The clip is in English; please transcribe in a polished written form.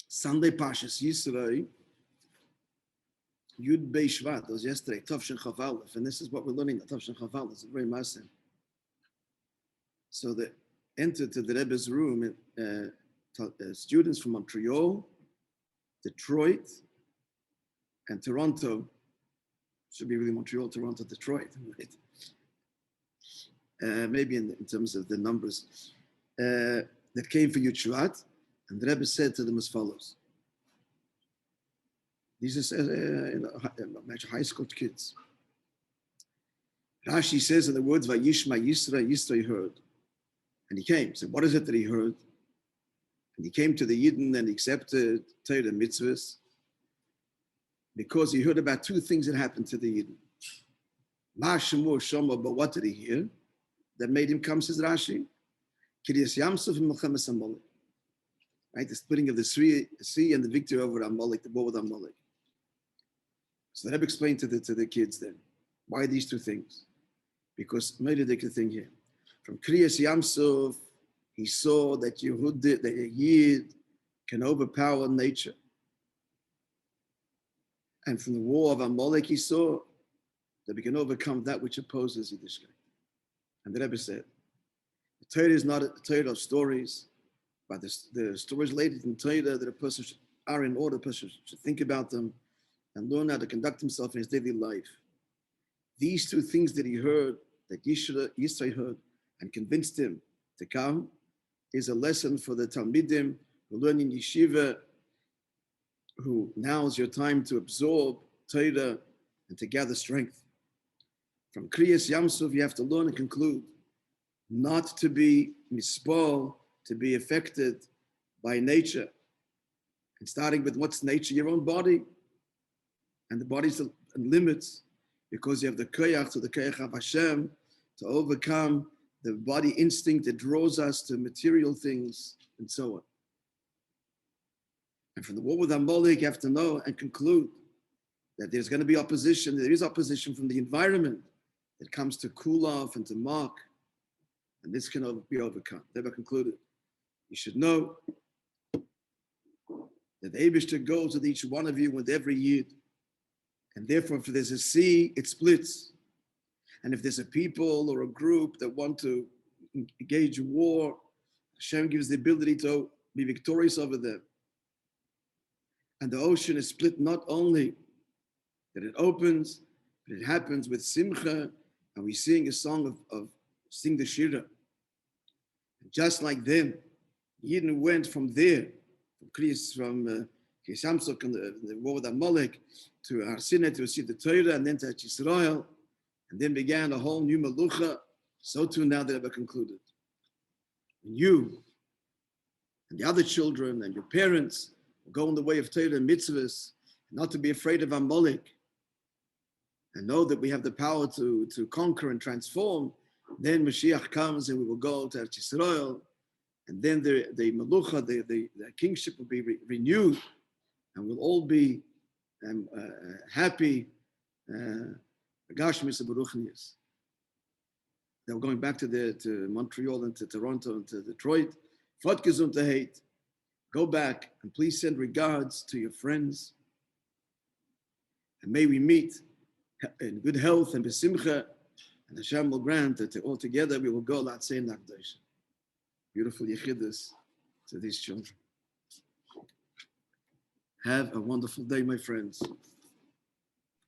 Sunday Pashas Yisrael, Yud Bei Shvat, that was yesterday, Tavshin Chav Aleph, and this is what we're learning, Tavshin Chav Aleph, it's very massive. So they entered to the Rebbe's room, students from Montreal, Detroit, and Toronto. Should be really Montreal, Toronto, Detroit, right? Maybe in terms of the numbers, that came for Yud Shvat, and the Rebbe said to them as follows. These are high school kids. Rashi says in the words, Vayishma Yisra, Yisra heard. And he came. So what is it that he heard? And he came to the Yidden and accepted Torah mitzvahs because he heard about two things that happened to the Yidden. Ma'ashemu Shoma, but what did he hear? That made him come, says Rashi. Kiryas Yamsuf and Melchemes Amalek. Right, the splitting of the sea and the victory over Amalek, the war with Amalek. So the Rebbe explained to the kids then, why these two things? Because made a different thing here. From Kriyas Yamsuf, he saw that that a Yid can overpower nature. And from the war of Amalek, he saw that we can overcome that which opposes Yiddishkeit. And the Rebbe said, the Torah is not a Torah of stories, but the stories related in Torah that a person are in order, a person should think about them and learn how to conduct himself in his daily life. These two things that he heard, that Yisrael heard and convinced him to come, is a lesson for the Talmidim who learn in yeshiva, who now is your time to absorb Torah and to gather strength. From Kriyas Yamsuf, you have to learn and conclude not to be mispal, to be affected by nature. And starting with what's nature? Your own body. And the body's limits, because you have the koyach, to the koyach of Hashem, to overcome the body instinct that draws us to material things and so on. And from the war with Amalek, you have to know and conclude that there's going to be opposition. There is opposition from the environment that comes to cool off and to mock. And this can be overcome. Thereby concluded, you should know that the Eibishter goes with each one of you with every Yid. And therefore, if there's a sea, it splits. And if there's a people or a group that want to engage in war, Hashem gives the ability to be victorious over them. And the ocean is split not only that it opens, but it happens with simcha, and we sing a song of sing the shira. And just like them, Yidden went from there, from Kriyas Samsok and the war with Amalek, to Har Sinai to receive the Torah, and then to Yisrael, and then began a whole new Melucha. So too now that Rebbe concluded. And you and the other children and your parents will go in the way of Torah and mitzvahs, not to be afraid of Amalek, and know that we have the power to conquer and transform. Then Mashiach comes and we will go to Yisrael, and then the Melucha, the kingship will be renewed, and we'll all be happy. Gashmis Baruchnius. They were going back to Montreal and to Toronto and to Detroit. Fort Gesundheit. Go back and please send regards to your friends. And may we meet in good health and besimcha. And Hashem will grant that all together we will go Latzei Nagdosh. Beautiful yechidus to these children. Have a wonderful day, my friends.